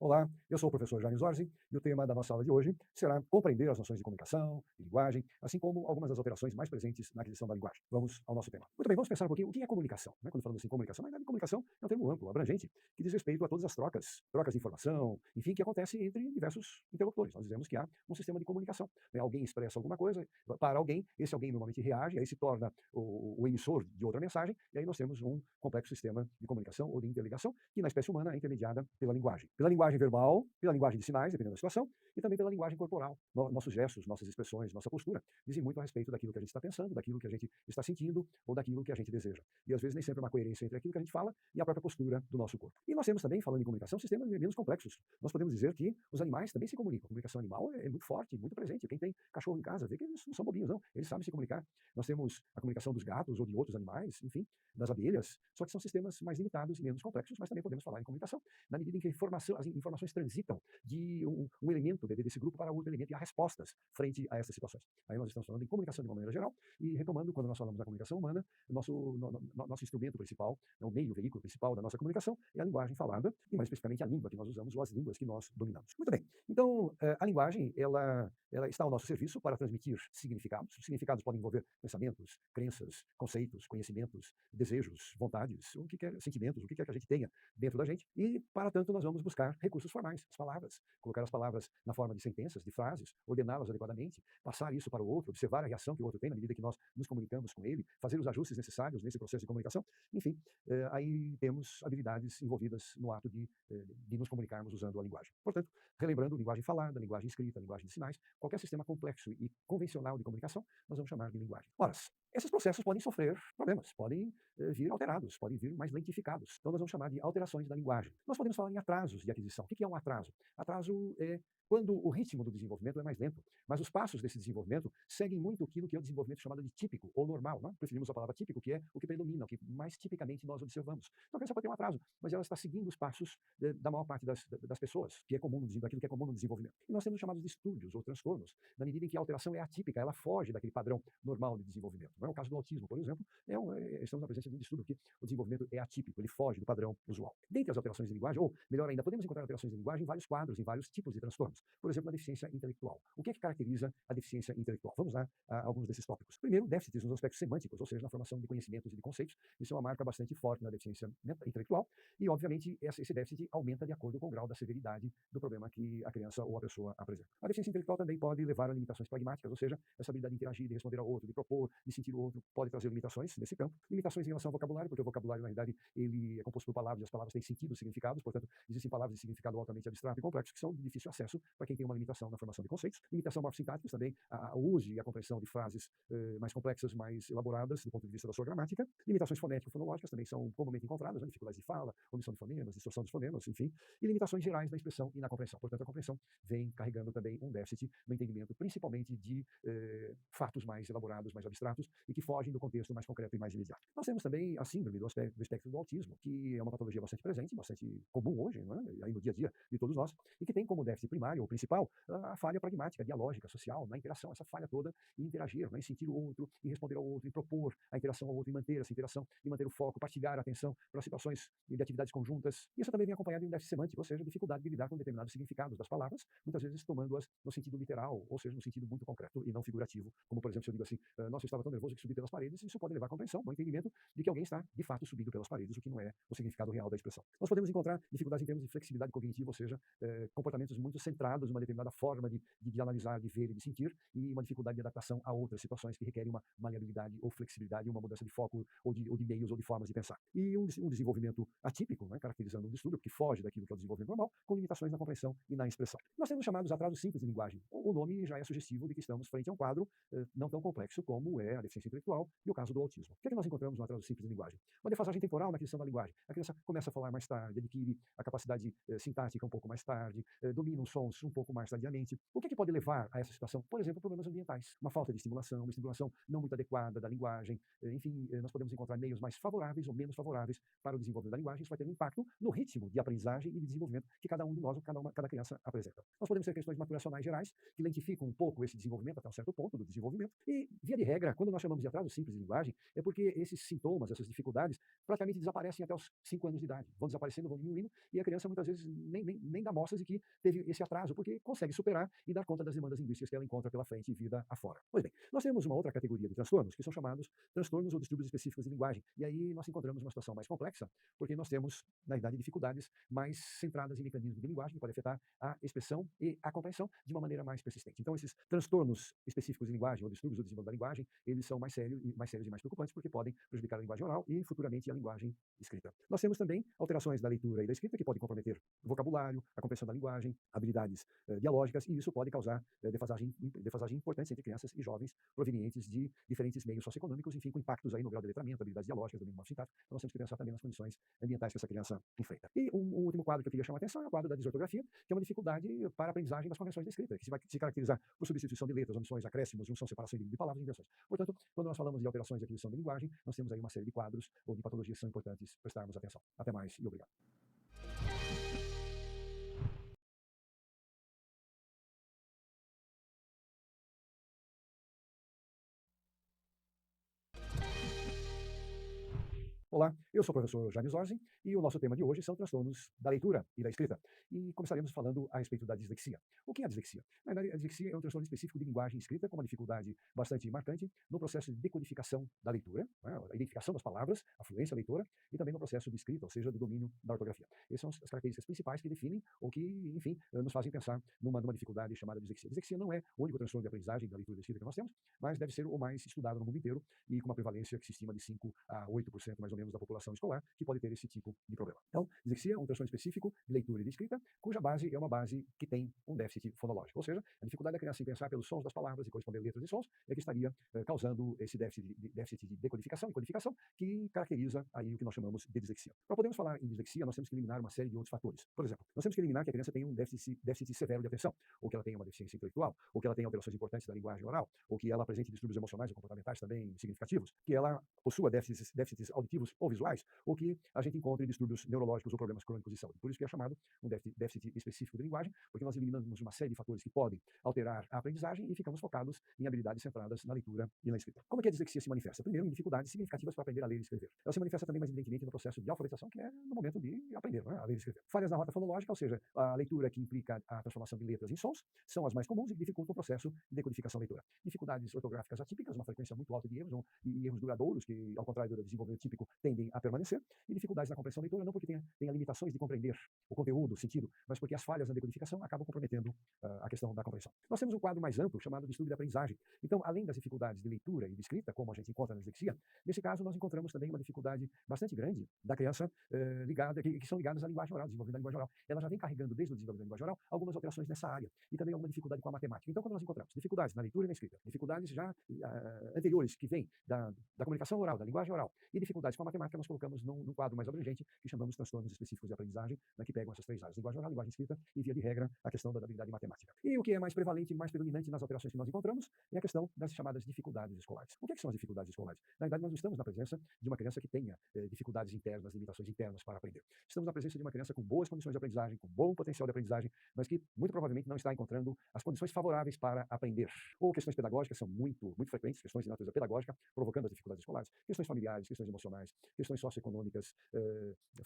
Olá, eu sou o professor Jaime Zorzi e o tema da nossa aula de hoje será compreender as noções de comunicação e linguagem, assim como algumas das alterações mais presentes na aquisição da linguagem. Vamos ao nosso tema. Muito bem, vamos pensar um pouquinho o que é comunicação. Né? Quando falamos assim comunicação, na verdade, comunicação é um termo amplo, abrangente, que diz respeito a todas as trocas de informação, enfim, que acontece entre diversos interlocutores. Nós dizemos que há um sistema de comunicação. Né? Alguém expressa alguma coisa para alguém, esse alguém normalmente reage, aí se torna o emissor de outra mensagem, e aí nós temos um complexo sistema de comunicação ou de interligação, que na espécie humana é intermediada pela linguagem. Pela linguagem verbal, pela linguagem de sinais, dependendo da situação, e também pela linguagem corporal. Nossos gestos, nossas expressões, nossa postura dizem muito a respeito daquilo que a gente está pensando, daquilo que a gente está sentindo ou daquilo que a gente deseja. E às vezes nem sempre há uma coerência entre aquilo que a gente fala e a própria postura do nosso corpo. E nós temos também, falando em comunicação, sistemas menos complexos. Nós podemos dizer que os animais também se comunicam. A comunicação animal é muito forte, muito presente. Quem tem cachorro em casa vê que eles não são bobinhos, não. Eles sabem se comunicar. Nós temos a comunicação dos gatos ou de outros animais, enfim, das abelhas, só que são sistemas mais limitados e menos complexos, mas também podemos falar em comunicação, na medida em que as informações transitam de um elemento desse grupo para outro elemento e há respostas frente a essas situações. Aí nós estamos falando em comunicação de uma maneira geral e retomando, quando nós falamos da comunicação humana, nosso instrumento principal, o meio, o veículo principal da nossa comunicação é a linguagem falada e mais especificamente a língua que nós usamos ou as línguas que nós dominamos. Muito bem, então a linguagem ela está ao nosso serviço para transmitir significados. Os significados podem envolver pensamentos, crenças, conceitos, conhecimentos, desejos, vontades, o que quer, sentimentos, o que quer que a gente tenha dentro da gente. E, para tanto, nós vamos buscar recursos formais, as palavras, colocar as palavras na forma de sentenças, de frases, ordená-las adequadamente, passar isso para o outro, observar a reação que o outro tem na medida que nós nos comunicamos com ele, fazer os ajustes necessários nesse processo de comunicação. Enfim, aí temos habilidades envolvidas no ato de nos comunicarmos usando a linguagem. Portanto, relembrando, linguagem falada, linguagem escrita, linguagem de sinais, qualquer sistema complexo e convencional de comunicação, nós vamos chamar de linguagem. Ora, esses processos podem sofrer problemas, podem vir alterados, podem vir mais lentificados. Então, nós vamos chamar de alterações da linguagem. Nós podemos falar em atrasos de aquisição. O que é um atraso? Atraso é quando o ritmo do desenvolvimento é mais lento, mas os passos desse desenvolvimento seguem muito aquilo que é o desenvolvimento chamado de típico ou normal. Né? Preferimos a palavra típico, que é o que predomina, o que mais tipicamente nós observamos. Então, a criança pode ter um atraso, mas ela está seguindo os passos da maior parte das pessoas, que é comum daquilo que é comum no desenvolvimento. E nós temos chamados distúrbios ou transtornos, na medida em que a alteração é atípica, ela foge daquele padrão normal de desenvolvimento. Não é o caso do autismo, por exemplo, estamos na presença de um distúrbio que o desenvolvimento é atípico, ele foge do padrão usual. Dentre as alterações de linguagem, ou melhor ainda, podemos encontrar alterações de linguagem em vários quadros, em vários tipos de transtornos. Por exemplo, a deficiência intelectual. O que é que caracteriza a deficiência intelectual? Vamos lá a alguns desses tópicos. Primeiro, déficits nos aspectos semânticos, ou seja, na formação de conhecimentos e de conceitos. Isso é uma marca bastante forte na deficiência intelectual e, obviamente, esse déficit aumenta de acordo com o grau da severidade do problema que a criança ou a pessoa apresenta. A deficiência intelectual também pode levar a limitações pragmáticas, ou seja, essa habilidade de interagir, de responder ao outro, de propor, de sentir o outro, pode trazer limitações nesse campo. Limitações em relação ao vocabulário, porque o vocabulário, na realidade, ele é composto por palavras e as palavras têm sentido, significados, portanto, existem palavras de significado altamente abstrato e complexo que são de difícil acesso para quem tem uma limitação na formação de conceitos. Limitação morfossintática também, o uso e a compreensão de frases mais complexas, mais elaboradas do ponto de vista da sua gramática. Limitações fonético-fonológicas também são comumente encontradas, né? Dificuldades de fala, omissão de fonemas, distorção dos fonemas, enfim. E limitações gerais da expressão e na compreensão. Portanto, a compreensão vem carregando também um déficit no entendimento, principalmente de fatos mais elaborados, mais abstratos e que fogem do contexto mais concreto e mais imediato. Nós temos também a síndrome do espectro do autismo, que é uma patologia bastante presente, bastante comum hoje, né? Aí no dia a dia de todos nós, e que tem como déficit primário ou principal a falha pragmática, dialógica, social, na interação, essa falha toda em interagir, né? Em sentir o outro, em responder ao outro, em propor a interação ao outro, em manter essa interação, em manter o foco, partilhar a atenção para situações de atividades conjuntas. Isso também vem acompanhado de um déficit semântico, ou seja, dificuldade de lidar com determinados significados das palavras, muitas vezes tomando-as no sentido literal, ou seja, no sentido muito concreto e não figurativo, como por exemplo, se eu digo assim, nossa, eu estava tão nervoso que subi pelas paredes, isso pode levar à compreensão, ao entendimento de que alguém está, de fato, subindo pelas paredes, o que não é o significado real da expressão. Nós podemos encontrar dificuldades em termos de flexibilidade cognitiva, ou seja, comportamentos muito centrados em uma determinada forma de analisar, de ver e de sentir, e uma dificuldade de adaptação a outras situações que requerem uma maleabilidade ou flexibilidade, uma mudança de foco ou de meios ou de formas de pensar. E um desenvolvimento atípico, né, caracterizando um distúrbio que foge daquilo que é o desenvolvimento normal, com limitações na compreensão e na expressão. Nós temos chamados atrasos simples de linguagem. O nome já é sugestivo de que estamos frente a um quadro não tão complexo como é a deficiência intelectual e o caso do autismo. O que é que nós encontramos no atraso simples de linguagem? Uma defasagem temporal na aquisição da linguagem. A criança começa a falar mais tarde, adquire a capacidade sintática um pouco mais tarde, domina os sons um pouco mais tardiamente. O que é que pode levar a essa situação? Por exemplo, problemas ambientais. Uma falta de estimulação, uma estimulação não muito adequada da linguagem. Enfim, nós podemos encontrar meios mais favoráveis ou menos favoráveis para o desenvolvimento da linguagem. Isso vai ter um impacto no ritmo de aprendizagem e de desenvolvimento que cada um de nós, ou cada criança apresenta. Nós podemos ter questões maturacionais gerais que lentificam um pouco esse desenvolvimento até um certo ponto do desenvolvimento. E, via de regra, quando nós chamamos de atraso simples de linguagem é porque esses sintomas, essas dificuldades, praticamente desaparecem até os 5 anos de idade. Vão desaparecendo, vão diminuindo, e a criança muitas vezes nem dá mostras de que teve esse atraso, porque consegue superar e dar conta das demandas linguísticas que ela encontra pela frente vida afora. Pois bem, nós temos uma outra categoria de transtornos, que são chamados transtornos ou distúrbios específicos de linguagem. E aí nós encontramos uma situação mais complexa, porque nós temos, na idade, dificuldades mais centradas em mecanismos de linguagem que podem afetar a expressão e a compreensão de uma maneira mais persistente. Então, esses transtornos específicos de linguagem ou distúrbios ou desenvolvimento da linguagem, eles são mais sérios e mais preocupantes, porque podem prejudicar a linguagem oral e futuramente a linguagem escrita. Nós temos também alterações da leitura e da escrita que podem comprometer o vocabulário, a compreensão da linguagem, habilidades dialógicas, e isso pode causar defasagem importantes entre crianças e jovens provenientes de diferentes meios socioeconômicos, enfim, com impactos aí no grau de letramento, habilidades dialógicas, domínio morfossintático. Então, nós temos que pensar também nas condições ambientais que essa criança enfrenta. E um último quadro que eu queria chamar a atenção é o quadro da desortografia, que é uma dificuldade para a aprendizagem das convenções da escrita, que vai se caracterizar por substituição de letras, omissões, acréscimos, junção, separação de palavras e inversões. Portanto, quando nós falamos de alterações de aquisição de linguagem, nós temos aí uma série de quadros ou de patologias que são importantes prestarmos atenção. Até mais e obrigado. Olá, eu sou o professor Jaime Zorzi e o nosso tema de hoje são transtornos da leitura e da escrita. E começaremos falando a respeito da dislexia. O que é a dislexia? Na verdade, a dislexia é um transtorno específico de linguagem escrita com uma dificuldade bastante marcante no processo de decodificação da leitura, né, a identificação das palavras, a fluência leitora, e também no processo de escrita, ou seja, do domínio da ortografia. Essas são as características principais que definem ou que, enfim, nos fazem pensar numa dificuldade chamada dislexia. Dislexia não é o único transtorno de aprendizagem da leitura e da escrita que nós temos, mas deve ser o mais estudado no mundo inteiro e com uma prevalência que se estima de 5 a 8% mais ou menos da população escolar que pode ter esse tipo de problema. Então, dislexia é um transtorno específico de leitura e de escrita, cuja base é uma base que tem um déficit fonológico, ou seja, a dificuldade da criança em pensar pelos sons das palavras e corresponder letras e sons é que estaria causando esse déficit de decodificação e codificação que caracteriza aí o que nós chamamos de dislexia. Para podermos falar em dislexia, nós temos que eliminar uma série de outros fatores. Por exemplo, nós temos que eliminar que a criança tem um déficit severo de atenção, ou que ela tenha uma deficiência intelectual, ou que ela tenha alterações importantes da linguagem oral, ou que ela apresente distúrbios emocionais ou comportamentais também significativos, que ela possua déficits auditivos ou visuais, ou que a gente encontre distúrbios neurológicos ou problemas crônicos de saúde. Por isso que é chamado um déficit específico de linguagem, porque nós eliminamos uma série de fatores que podem alterar a aprendizagem e ficamos focados em habilidades centradas na leitura e na escrita. Como é que a dislexia se manifesta? Primeiro, em dificuldades significativas para aprender a ler e escrever. Ela se manifesta também mais evidentemente no processo de alfabetização, que é no momento de aprender, né, a ler e escrever. Falhas na rota fonológica, ou seja, a leitura que implica a transformação de letras em sons, são as mais comuns e dificultam o processo de decodificação leitura. Dificuldades ortográficas atípicas, uma frequência muito alta de erros e erros duradouros, que, ao contrário do desenvolvimento típico, tendem a permanecer, e dificuldades na compreensão leitora, não porque tenha limitações de compreender o conteúdo, o sentido, mas porque as falhas na decodificação acabam comprometendo a questão da compreensão. Nós temos um quadro mais amplo chamado distúrbio de aprendizagem. Então, além das dificuldades de leitura e de escrita, como a gente encontra na dislexia, nesse caso nós encontramos também uma dificuldade bastante grande da criança que são ligadas à linguagem oral, desenvolvimento da linguagem oral. Ela já vem carregando desde o desenvolvimento da linguagem oral algumas alterações nessa área e também alguma dificuldade com a matemática. Então, quando nós encontramos dificuldades na leitura e na escrita, dificuldades já anteriores que vêm da comunicação oral, da linguagem oral, e dificuldades com a matemática, nós colocamos num quadro mais abrangente que chamamos transtornos específicos de aprendizagem, né, que pegam essas três áreas: linguagem oral, linguagem escrita e, via de regra, a questão da habilidade matemática. E o que é mais prevalente e mais predominante nas alterações que nós encontramos é a questão das chamadas dificuldades escolares. O que são as dificuldades escolares? Na verdade, nós não estamos na presença de uma criança que tenha dificuldades internas, limitações internas para aprender. Estamos na presença de uma criança com boas condições de aprendizagem, com bom potencial de aprendizagem, mas que muito provavelmente não está encontrando as condições favoráveis para aprender. Ou questões pedagógicas são muito frequentes, questões de natureza pedagógica, provocando as dificuldades escolares, questões familiares, questões emocionais, questões socioeconômicas,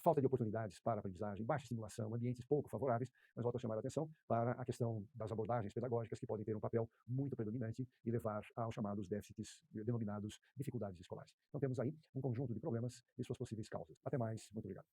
falta de oportunidades para aprendizagem, baixa estimulação, ambientes pouco favoráveis, mas volto a chamar a atenção para a questão das abordagens pedagógicas que podem ter um papel muito predominante e levar aos chamados déficits denominados dificuldades escolares. Então temos aí um conjunto de problemas e suas possíveis causas. Até mais, muito obrigado.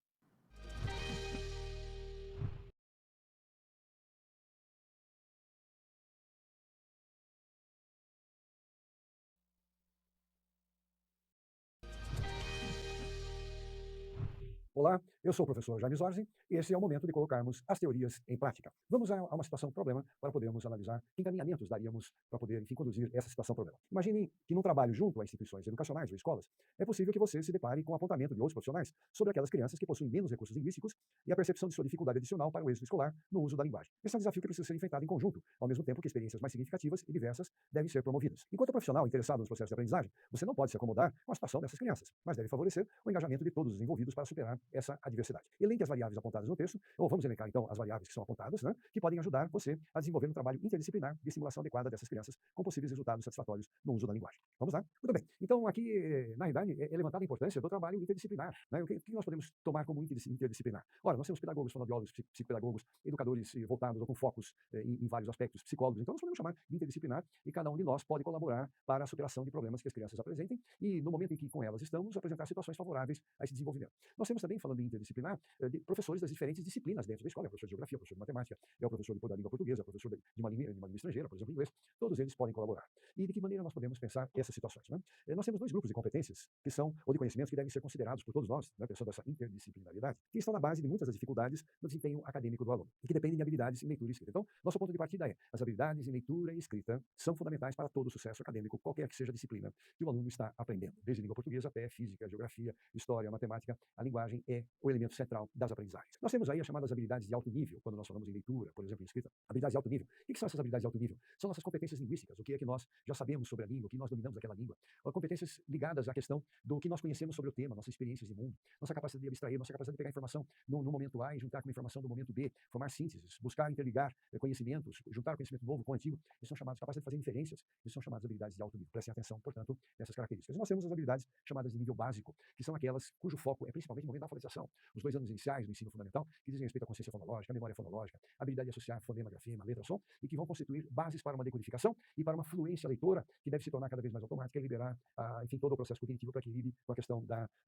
Olá, eu sou o professor Jaime Zorzi e esse é o momento de colocarmos as teorias em prática. Vamos a uma situação problema para podermos analisar que encaminhamentos daríamos para poder, enfim, conduzir essa situação problema. Imagine que num trabalho junto a instituições educacionais ou escolas, é possível que você se depare com o apontamento de outros profissionais sobre aquelas crianças que possuem menos recursos linguísticos e a percepção de sua dificuldade adicional para o êxito escolar no uso da linguagem. Esse é um desafio que precisa ser enfrentado em conjunto, ao mesmo tempo que experiências mais significativas e diversas devem ser promovidas. Enquanto profissional interessado nos processos de aprendizagem, você não pode se acomodar com a situação dessas crianças, mas deve favorecer o engajamento de todos os envolvidos para superar essa adversidade. Elenque as variáveis apontadas no texto, ou vamos elencar então as variáveis que são apontadas, né, que podem ajudar você a desenvolver um trabalho interdisciplinar de estimulação adequada dessas crianças com possíveis resultados satisfatórios no uso da linguagem. Vamos lá? Muito bem. Então, aqui, na realidade, é levantada a importância do trabalho interdisciplinar. Né? O que nós podemos tomar como interdisciplinar? Ora, nós temos pedagogos, fonoaudiólogos, psicopedagogos, educadores voltados ou com focos em vários aspectos, psicólogos. Então, nós podemos chamar de interdisciplinar e cada um de nós pode colaborar para a superação de problemas que as crianças apresentem e, no momento em que com elas estamos, apresentar situações favoráveis a esse desenvolvimento. Nós temos também, falando em interdisciplinar, de professores das diferentes disciplinas dentro da escola. É o professor de geografia, é o professor de matemática, é o professor da língua portuguesa, é o professor de uma língua estrangeira, por exemplo, inglês. Todos eles podem colaborar. E de que maneira nós podemos pensar essas situações? Né? Nós temos dois grupos de competências que são, ou de conhecimentos que devem ser considerados por todos nós, né, pessoa dessa interdisciplinaridade, que estão na base de muitas das dificuldades no desempenho acadêmico do aluno e que dependem de habilidades em leitura e escrita. Então, nosso ponto de partida é: as habilidades em leitura e escrita são fundamentais para todo o sucesso acadêmico, qualquer que seja a disciplina que o aluno está aprendendo. Desde língua portuguesa até física, geografia, história, matemática, a linguagem é o elemento central das aprendizagens. Nós temos aí as chamadas habilidades de alto nível, quando nós falamos em leitura, por exemplo, em escrita. Habilidades de alto nível. O que são essas habilidades de alto nível? São nossas competências linguísticas, o que é que nós já sabemos sobre a língua, o que nós dominamos daquela língua. Competências ligadas à questão do que nós conhecemos sobre o tema, nossas experiências de mundo, nossa capacidade de abstrair, nossa capacidade de pegar informação no momento A e juntar com a informação do momento B, formar sínteses, buscar interligar conhecimentos, juntar conhecimento novo com o antigo. Isso são chamadas capacidade de fazer inferências, isso são chamadas habilidades de alto nível. Prestem atenção, portanto, nessas características. Nós temos as habilidades chamadas de nível básico, que são aquelas cujo foco é principalmente no momento da alfabetização, os 2 anos iniciais do ensino fundamental, que dizem respeito à consciência fonológica, à memória fonológica, a habilidade de associar fonema, grafema, letra, som, e que vão constituir bases para uma decodificação e para uma fluência leitora que deve se tornar cada vez mais automática e liberar, enfim, todo o processo cognitivo para que lide com a questão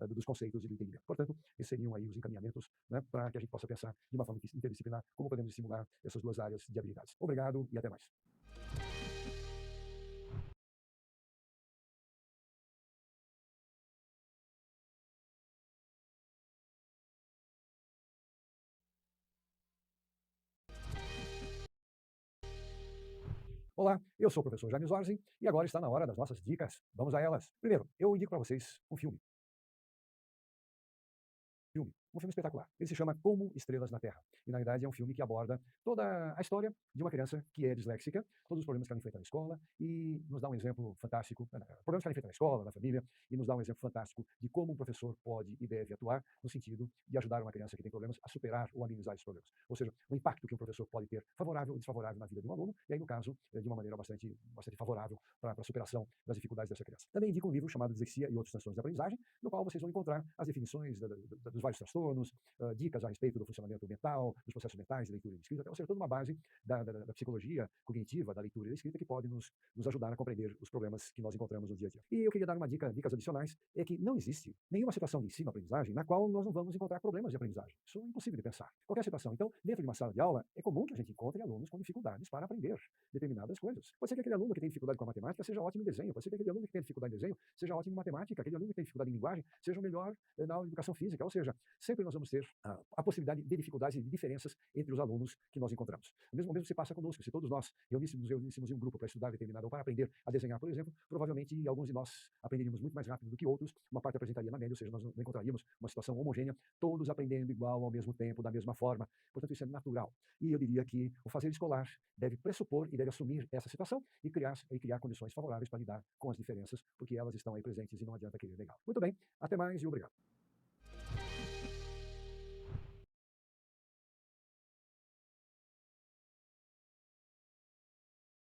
dos conceitos e do entendimento. Portanto, esses seriam aí os encaminhamentos, né, para que a gente possa pensar de uma forma interdisciplinar como podemos estimular essas duas áreas de habilidades. Obrigado e até mais. Olá, eu sou o professor Jaime Zorzi e agora está na hora das nossas dicas. Vamos a elas. Primeiro, eu indico para vocês um filme. Um filme espetacular. Ele se chama Como Estrelas na Terra. E, na verdade, é um filme que aborda toda a história de uma criança que é disléxica, todos os problemas que ela enfrenta na escola, e nos dá um exemplo fantástico, problemas que ela enfrenta na escola, na família, e nos dá um exemplo fantástico de como um professor pode e deve atuar no sentido de ajudar uma criança que tem problemas a superar ou amenizar esses problemas. Ou seja, o impacto que um professor pode ter, favorável ou desfavorável, na vida de um aluno, e aí, no caso, de uma maneira bastante favorável para a superação das dificuldades dessa criança. Também indico um livro chamado Dislexia e Outros Transtornos de Aprendizagem, no qual vocês vão encontrar as definições dos vários transtornos, dicas a respeito do funcionamento mental, dos processos mentais, de leitura e de escrita, ou seja, toda uma base da psicologia cognitiva, da leitura e da escrita que pode nos ajudar a compreender os problemas que nós encontramos no dia a dia. E eu queria dar uma dicas adicionais, é que não existe nenhuma situação de ensino-aprendizagem na qual nós não vamos encontrar problemas de aprendizagem. Isso é impossível de pensar. Qualquer situação. Então, dentro de uma sala de aula, é comum que a gente encontre alunos com dificuldades para aprender determinadas coisas. Pode ser que aquele aluno que tem dificuldade com a matemática seja ótimo em desenho, pode ser que aquele aluno que tem dificuldade em desenho seja ótimo em matemática, aquele aluno que tem dificuldade em linguagem seja o melhor na aula de educação física, ou seja, sempre nós vamos ter a possibilidade de dificuldades e de diferenças entre os alunos que nós encontramos. O mesmo se passa conosco. Se todos nós reuníssemos em um grupo para estudar determinado ou para aprender a desenhar, por exemplo, provavelmente alguns de nós aprenderíamos muito mais rápido do que outros, uma parte apresentaria na média, ou seja, nós não encontraríamos uma situação homogênea, todos aprendendo igual ao mesmo tempo, da mesma forma. Portanto, isso é natural. E eu diria que o fazer escolar deve pressupor e deve assumir essa situação e criar condições favoráveis para lidar com as diferenças, porque elas estão aí presentes e não adianta querer negar. Muito bem, até mais e obrigado.